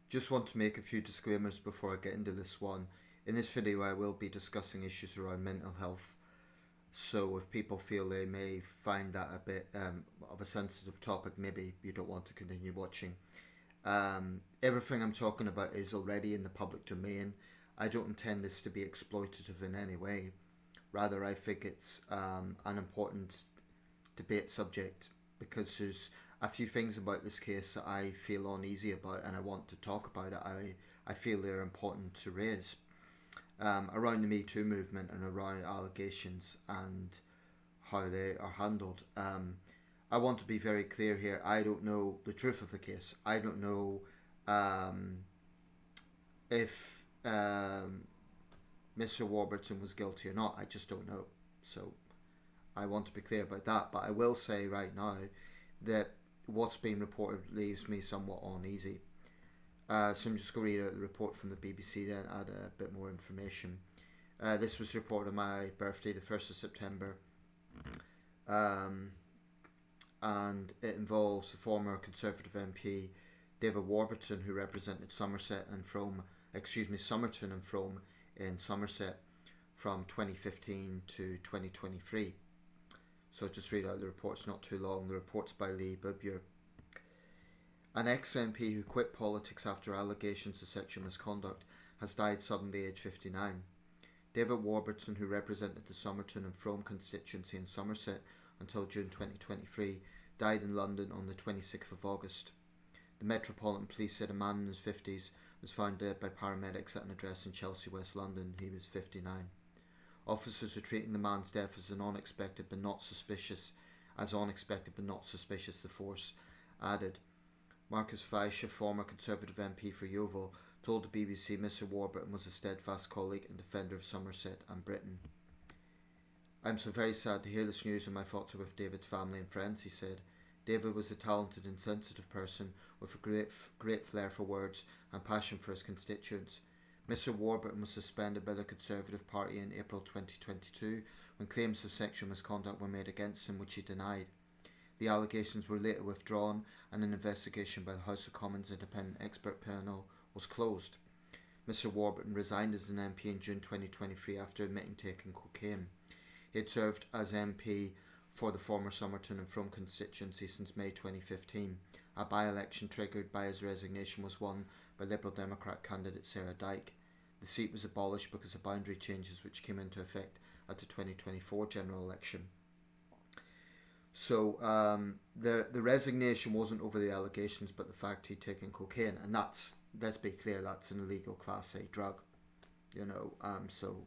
Just want to make a few disclaimers before I get into this one. In this video I will be discussing issues around mental health, so if people feel they may find that a bit of a sensitive topic, maybe you don't want to continue watching. Everything I'm talking about is already in the public domain. I don't intend this to be exploitative in any way. Rather, I think it's an important debate subject because there's a few things about this case that I feel uneasy about and I want to talk about it. I feel they're important to raise around the Me Too movement and around allegations and how they are handled. I want to be very clear here. I don't know the truth of the case. I don't know if Mr. Warburton was guilty or not. I just don't know. So I want to be clear about that. But I will say right now that what's being reported leaves me somewhat uneasy. So I'm just going to read out the report from the BBC then, add a bit more information. This was reported on my birthday, the 1st of September. And it involves the former Conservative MP David Warburton, who represented Somerton and Frome in Somerset from 2015 to 2023. So I'll just read out the report, it's not too long. The report's by Lee Bibure. An ex-MP who quit politics after allegations of sexual misconduct has died suddenly aged 59. David Warburton, who represented the Somerton and Frome constituency in Somerset until June 2023, died in London on the 26th of August. The Metropolitan Police said a man in his 50s was found dead by paramedics at an address in Chelsea, West London. He was 59. Officers are treating the man's death as unexpected but not suspicious, the force added. Marcus Fleischer, former Conservative MP for Yeovil, told the BBC Mr. Warburton was a steadfast colleague and defender of Somerset and Britain. "I'm so very sad to hear this news and my thoughts are with David's family and friends," he said. David was a talented and sensitive person with a great flair for words and passion for his constituents. Mr. Warburton was suspended by the Conservative Party in April 2022 when claims of sexual misconduct were made against him, which he denied. The allegations were later withdrawn and an investigation by the House of Commons Independent Expert Panel was closed. Mr. Warburton resigned as an MP in June 2023 after admitting taking cocaine. He had served as MP for the former Somerton and Frome constituency since May 2015. A by-election triggered by his resignation was won by Liberal Democrat candidate Sarah Dyke. The seat was abolished because of boundary changes which came into effect at the 2024 general election. So the resignation wasn't over the allegations but the fact he'd taken cocaine, and that's, let's be clear, that's an illegal Class A drug, so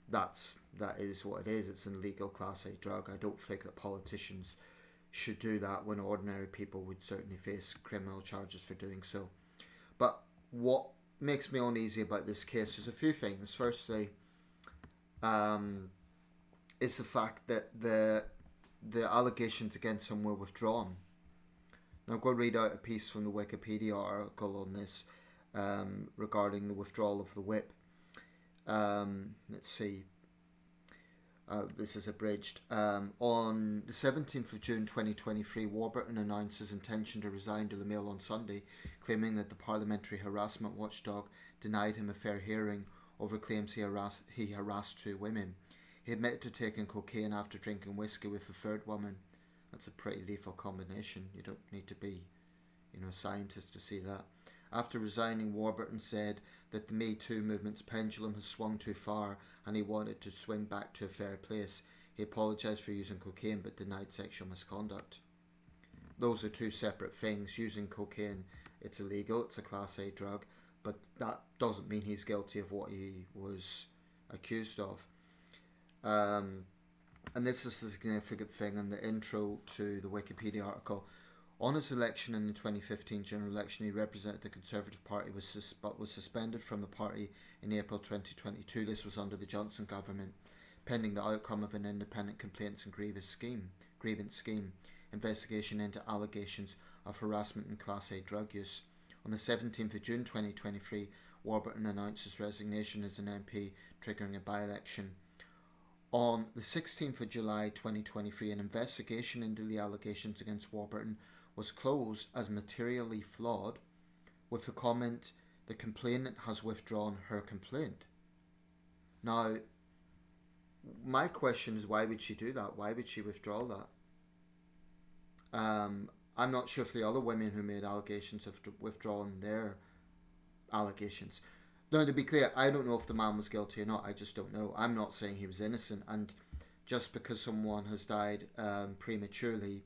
that is what it is. It's an illegal Class A drug. I don't think that politicians should do that when ordinary people would certainly face criminal charges for doing so. But what makes me uneasy about this case is a few things. Firstly, is the fact that the allegations against him were withdrawn. Now I'm going to read out a piece from the Wikipedia article on this regarding the withdrawal of the whip. Let's see. This is abridged. On the 17th of June 2023, Warburton announced his intention to resign to the Mail on Sunday, claiming that the parliamentary harassment watchdog denied him a fair hearing over claims he harassed two women. He admitted to taking cocaine after drinking whiskey with a third woman. That's a pretty lethal combination. You don't need to be, a scientist to see that. After resigning, Warburton said that the Me Too movement's pendulum has swung too far and he wanted to swing back to a fair place. He apologised for using cocaine but denied sexual misconduct. Those are two separate things. Using cocaine, it's illegal, it's a Class A drug, but that doesn't mean he's guilty of what he was accused of. And this is the significant thing in the intro to the Wikipedia article. On his election in the 2015 general election, he represented the Conservative Party but was suspended from the party in April 2022. This was under the Johnson government, pending the outcome of an independent complaints and grievance scheme investigation into allegations of harassment and Class A drug use. On the 17th of June 2023, Warburton announced his resignation as an MP, triggering a by-election. On the 16th of July 2023, an investigation into the allegations against Warburton was closed as materially flawed with the comment, "The complainant has withdrawn her complaint." Now, my question is, why would she do that? Why would she withdraw that? I'm not sure if the other women who made allegations have withdrawn their allegations. Now, to be clear, I don't know if the man was guilty or not. I just don't know. I'm not saying he was innocent. And just because someone has died prematurely,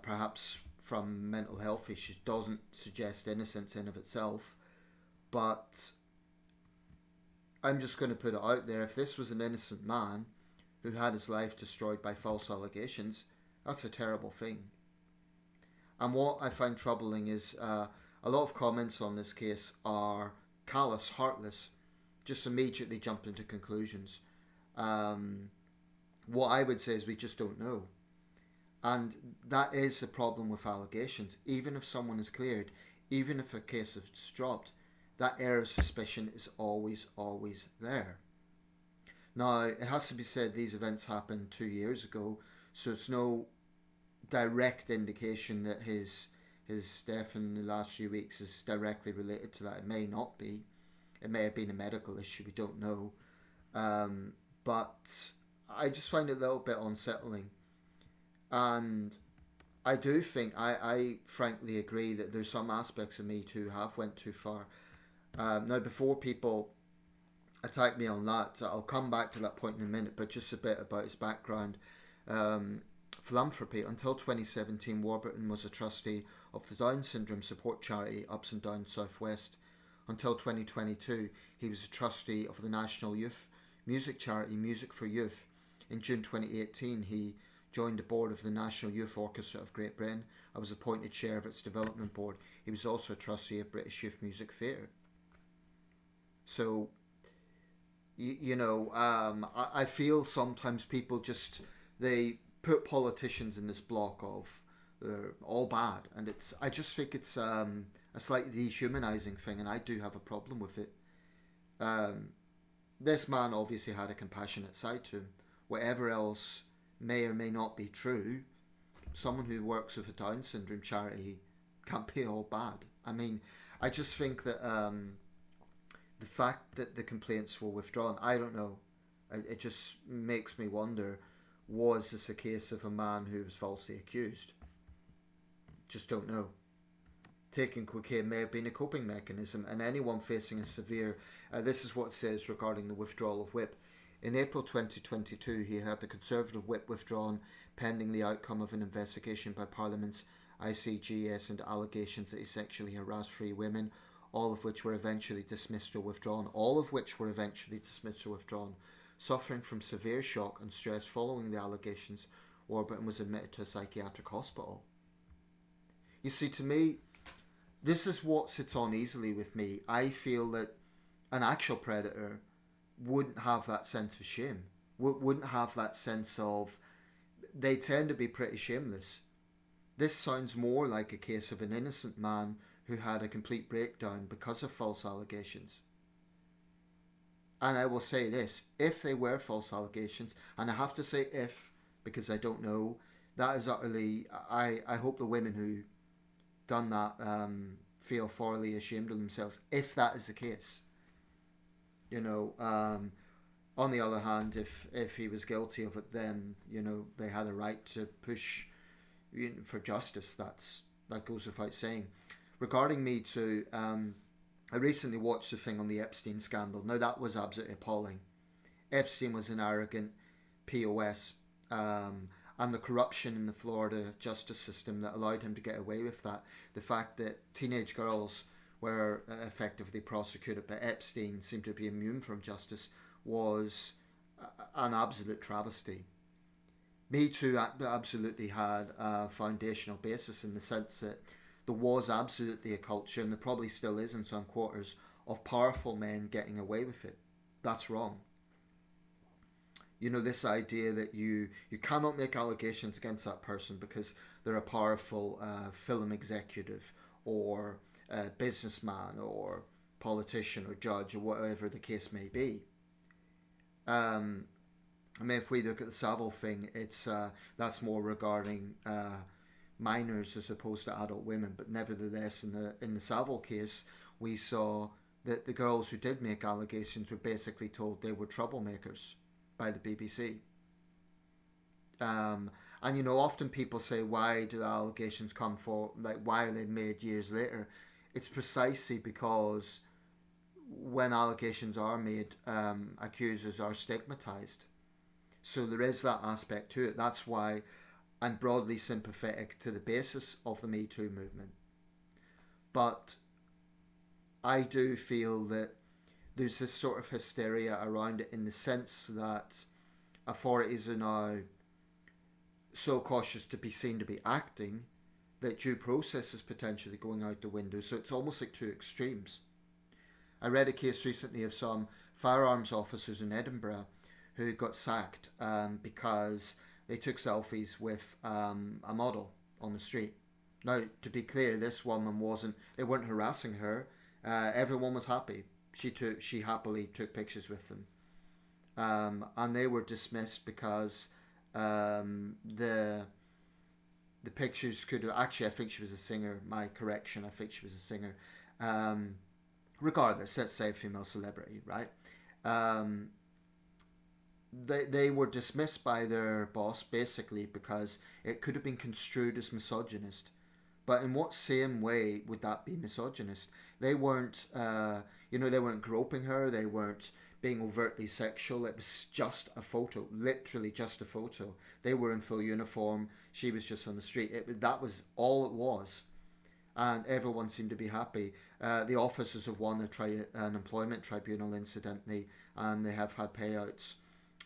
perhaps from mental health issues, doesn't suggest innocence in of itself. But I'm just going to put it out there. If this was an innocent man who had his life destroyed by false allegations, that's a terrible thing. And what I find troubling is a lot of comments on this case are callous, heartless, just immediately jump into conclusions. What I would say is we just don't know. And that is the problem with allegations. Even if someone is cleared, even if a case is dropped, that air of suspicion is always, always there. Now, it has to be said these events happened 2 years ago, so it's no direct indication that his death in the last few weeks is directly related to that. It may not be. It may have been a medical issue. We don't know. But I just find it a little bit unsettling. And I do think, I frankly agree that there's some aspects of Me Too have went too far. Now, before people attack me on that, I'll come back to that point in a minute, but just a bit about his background. Philanthropy. Until 2017, Warburton was a trustee of the Down syndrome support charity Ups and Downs Southwest. Until 2022, he was a trustee of the national youth music charity Music for Youth. In June 2018, he joined the board of the National Youth Orchestra of Great Britain. I was appointed chair of its development board. He was also a trustee of British Youth Music Theatre. So, I feel sometimes people just, they put politicians in this block of they're all bad, and I just think it's a slightly dehumanizing thing, and I do have a problem with it. This man obviously had a compassionate side to him. Whatever else may or may not be true, someone who works with a Down syndrome charity can't be all bad. I mean, I just think that the fact that the complaints were withdrawn, I don't know. It just makes me wonder, was this a case of a man who was falsely accused? Just don't know. Taking cocaine may have been a coping mechanism, and anyone facing a severe... this is what it says regarding the withdrawal of whip. In April 2022, he had the Conservative whip withdrawn pending the outcome of an investigation by Parliament's ICGS into allegations that he sexually harassed 3 women, all of which were eventually dismissed or withdrawn. Suffering from severe shock and stress following the allegations, Warburton was admitted to a psychiatric hospital. You see, to me, this is what sits uneasily with me. I feel that an actual predator wouldn't have that sense of shame, wouldn't have that sense of... They tend to be pretty shameless. This sounds more like a case of an innocent man who had a complete breakdown because of false allegations. And I will say this, if they were false allegations, and I have to say if, because I don't know, that is utterly... I hope the women who done that feel thoroughly ashamed of themselves, if that is the case. On the other hand, if he was guilty of it, then, they had a right to push for justice. That goes without saying. Regarding Me Too, I recently watched the thing on the Epstein scandal. Now, that was absolutely appalling. Epstein was an arrogant POS, and the corruption in the Florida justice system that allowed him to get away with that. The fact that teenage girls were effectively prosecuted by Epstein, seemed to be immune from justice, was an absolute travesty. Me Too absolutely had a foundational basis in the sense that there was absolutely a culture, and there probably still is in some quarters, of powerful men getting away with it. That's wrong. This idea that you cannot make allegations against that person because they're a powerful film executive or businessman or politician or judge or whatever the case may be. If we look at the Savile thing, it's that's more regarding minors as opposed to adult women. But nevertheless, in the Savile case, we saw that the girls who did make allegations were basically told they were troublemakers by the BBC. And you know, often people say, why do the allegations come for, like, why are they made years later? It's precisely because when allegations are made, accusers are stigmatized. So there is that aspect to it. That's why I'm broadly sympathetic to the basis of the Me Too movement. But I do feel that there's this sort of hysteria around it, in the sense that authorities are now so cautious to be seen to be acting that due process is potentially going out the window. So it's almost like two extremes. I read a case recently of some firearms officers in Edinburgh who got sacked because they took selfies with a model on the street. Now, to be clear, this woman they weren't harassing her. Everyone was happy. She happily took pictures with them. And they were dismissed because the pictures could have, actually, I think she was a singer. My correction, I think she was a singer. Regardless, let's say a female celebrity, right? They were dismissed by their boss basically because it could have been construed as misogynist. But in what same way would that be misogynist? They weren't, they weren't groping her. They weren't being overtly sexual. It was just a photo, literally just a photo. They were in full uniform. She was just on the street. That was all it was. And everyone seemed to be happy. The officers have won an employment tribunal, incidentally, and they have had payouts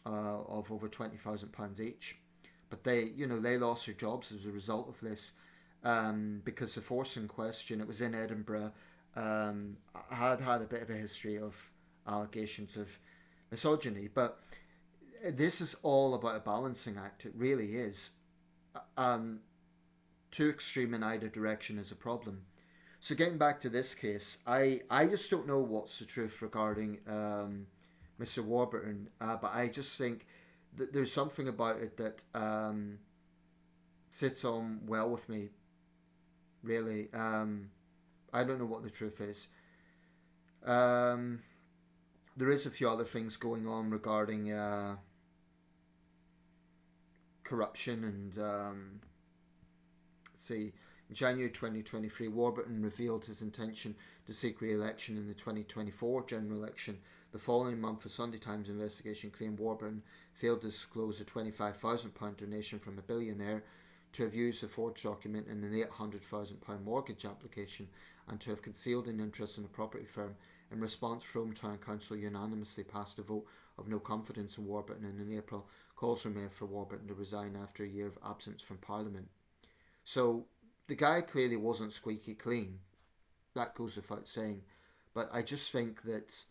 of over £20,000 each. But they lost their jobs as a result of this, because the force in question, it was in Edinburgh, had a bit of a history of allegations of misogyny. But this is all about a balancing act. It really is. Too extreme in either direction is a problem. So getting back to this case, I just don't know what's the truth regarding Mr. Warburton, but I just think that there's something about it that sits on well with me, really. I don't know what the truth is. There is a few other things going on regarding corruption and in January 2023, Warburton revealed his intention to seek re-election in the 2024 general election. The following month, a Sunday Times investigation claimed Warburton failed to disclose a £25,000 donation from a billionaire, to have used a forged document in an £800,000 mortgage application, and to have concealed an interest in a property firm. In response, Frome Town Council unanimously passed a vote of no confidence in Warburton, and in April, calls were made for Warburton to resign after a year of absence from Parliament. So the guy clearly wasn't squeaky clean. That goes without saying. But I just think that,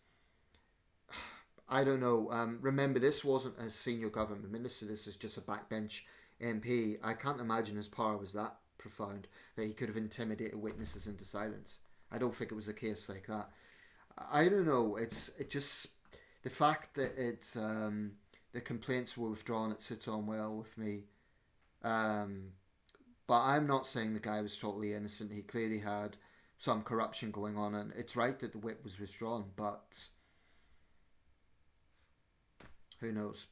I don't know, remember, this wasn't a senior government minister, this was just a backbench MP. I can't imagine his power was that profound that he could have intimidated witnesses into silence. I don't think it was a case like that. I don't know, it just, the fact that it's, the complaints were withdrawn, it sits on well with me. But I'm not saying the guy was totally innocent. He clearly had some corruption going on, and it's right that the whip was withdrawn, but who knows?